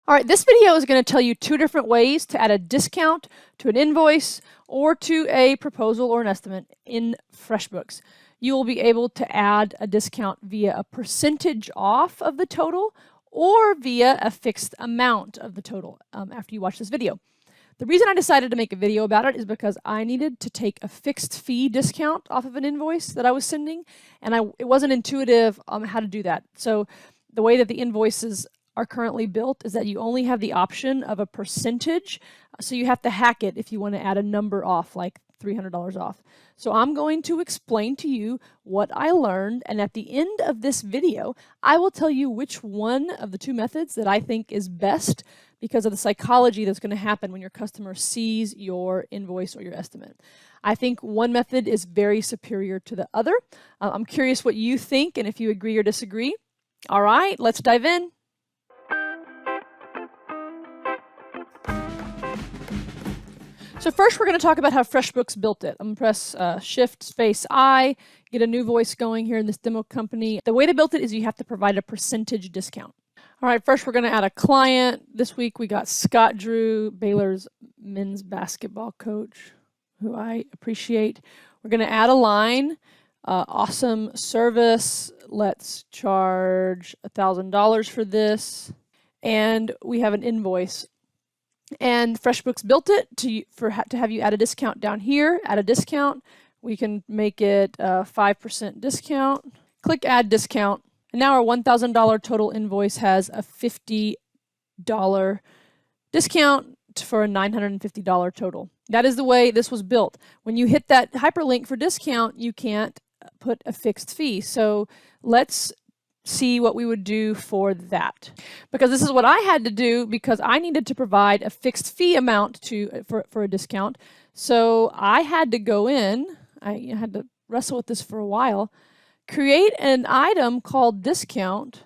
All right, this video is going to tell you two different ways to add a discount to an invoice or to a proposal or an estimate in FreshBooks. You will be able to add a discount via a percentage off of the total or via a fixed amount of the total after you watch this video. The reason I decided to make a video about it is because I needed to take a fixed fee discount off of an invoice that I was sending, and it wasn't intuitive how to do that. So the way that the invoices are currently built is that you only have the option of a percentage, so you have to hack it if you want to add a number off, like $300 off. So I'm going to explain to you what I learned, and at the end of this video, I will tell you which one of the two methods that I think is best because of the psychology that's going to happen when your customer sees your invoice or your estimate. I think one method is very superior to the other. I'm curious what you think and if you agree or disagree. All right, let's dive in. So first we're going to talk about how FreshBooks built it. I'm going to press Shift-I, get a new voice going here in this demo company. The way they built it is you have to provide a percentage discount. All right, first we're going to add a client. This week we got Scott Drew, Baylor's men's basketball coach, who I appreciate. We're going to add a line, awesome service. Let's charge $1,000 for this. And we have an invoice. And FreshBooks built it to have you add a discount down here, add a discount. We can make it a 5% discount. Click Add Discount. And now our $1,000 total invoice has a $50 discount for a $950 total. That is the way this was built. When you hit that hyperlink for discount, you can't put a fixed fee. So let's see what we would do for that, because this is what I had to do because I needed to provide a fixed fee amount for a discount. So I had to go in, I had to wrestle with this for a while, create an item called discount,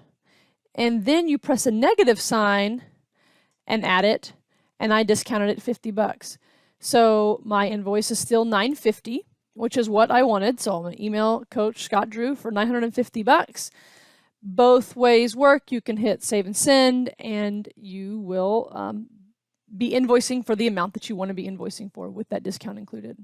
and then you press a negative sign and add it, and I discounted it $50. So my invoice is still $950, which is what I wanted. So I'm gonna email Coach Scott Drew for $950. Both ways work. You can hit save and send, and you will be invoicing for the amount that you want to be invoicing for with that discount included.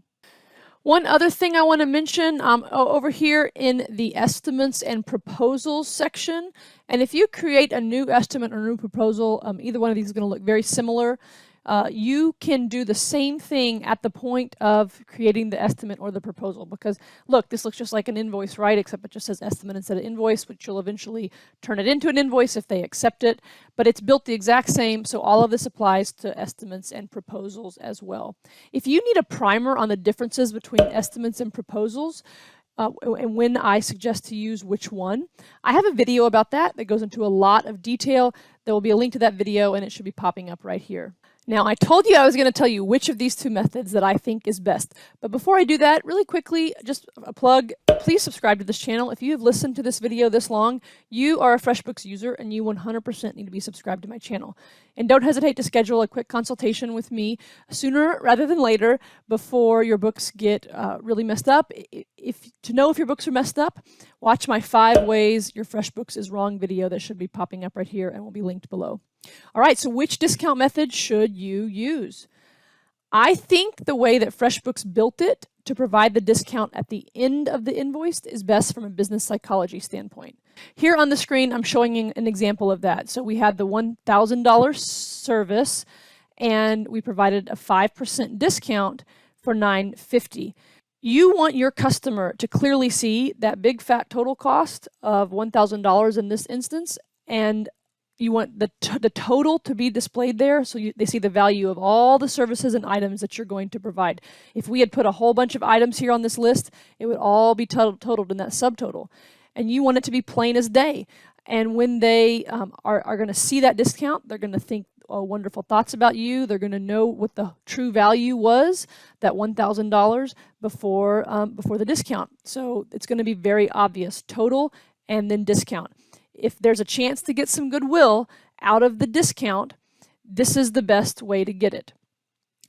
One other thing I want to mention over here in the estimates and proposals section, and if you create a new estimate or a new proposal, either one of these is going to look very similar. You can do the same thing at the point of creating the estimate or the proposal, because look, this looks just like an invoice, right? Except it just says estimate instead of invoice, which you'll eventually turn it into an invoice if they accept it, but it's built the exact same. So all of this applies to estimates and proposals as well. If you need a primer on the differences between estimates and proposals, and when I suggest to use which one, I have a video about that goes into a lot of detail. There will be a link to that video, and it should be popping up right here. Now, I told you I was going to tell you which of these two methods that I think is best. But before I do that, really quickly, just a plug, please subscribe to this channel. If you have listened to this video this long, you are a FreshBooks user and you 100% need to be subscribed to my channel. And don't hesitate to schedule a quick consultation with me sooner rather than later before your books get really messed up. To know if your books are messed up, watch my 5 ways your FreshBooks is wrong video that should be popping up right here and will be linked below. All right, so which discount method should you use? I think the way that FreshBooks built it to provide the discount at the end of the invoice is best from a business psychology standpoint. Here on the screen, I'm showing you an example of that. So we had the $1,000 service, and we provided a 5% discount for $950. You want your customer to clearly see that big fat total cost of $1,000 in this instance, and you want the total to be displayed there so they see the value of all the services and items that you're going to provide. If we had put a whole bunch of items here on this list, it would all be totaled in that subtotal. And you want it to be plain as day. And when they are going to see that discount, they're going to think wonderful thoughts about you. They're going to know what the true value was, that $1,000 before the discount. So it's going to be very obvious, total and then discount. If there's a chance to get some goodwill out of the discount, this is the best way to get it.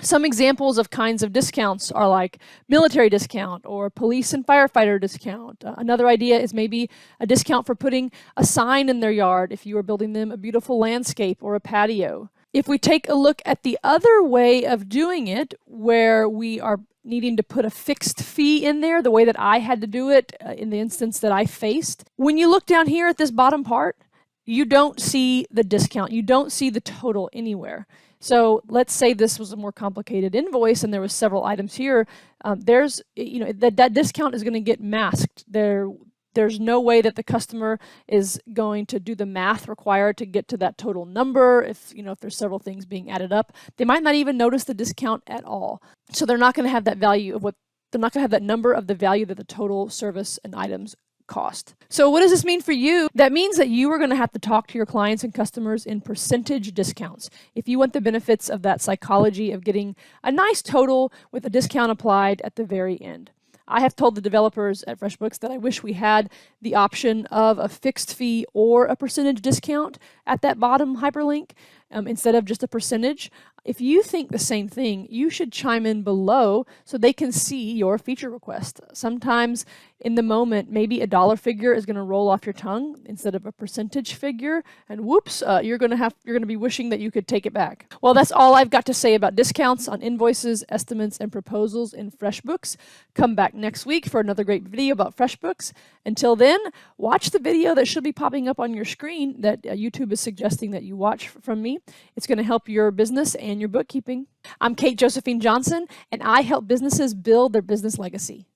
Some examples of kinds of discounts are like military discount or police and firefighter discount. Another idea is maybe a discount for putting a sign in their yard if you are building them a beautiful landscape or a patio. If we take a look at the other way of doing it, where we are needing to put a fixed fee in there, the way that I had to do it in the instance that I faced, when you look down here at this bottom part, you don't see the discount. You don't see the total anywhere. So let's say this was a more complicated invoice and there was several items here. That discount is going to get masked. There's no way that the customer is going to do the math required to get to that total number. If there's several things being added up, they might not even notice the discount at all. So they're not going to have that value of they're not going to have that number of the value that the total service and items cost. So what does this mean for you? That means that you are going to have to talk to your clients and customers in percentage discounts if you want the benefits of that psychology of getting a nice total with a discount applied at the very end. I have told the developers at FreshBooks that I wish we had the option of a fixed fee or a percentage discount at that bottom hyperlink instead of just a percentage. If you think the same thing, you should chime in below so they can see your feature request. Sometimes in the moment, maybe a dollar figure is going to roll off your tongue instead of a percentage figure, and whoops, you're going to be wishing that you could take it back. Well, that's all I've got to say about discounts on invoices, estimates, and proposals in FreshBooks. Come back next week for another great video about FreshBooks. Until then, watch the video that should be popping up on your screen that YouTube is suggesting that you watch from me. It's going to help your business and your bookkeeping. I'm Kate Josephine Johnson, and I help businesses build their business legacy.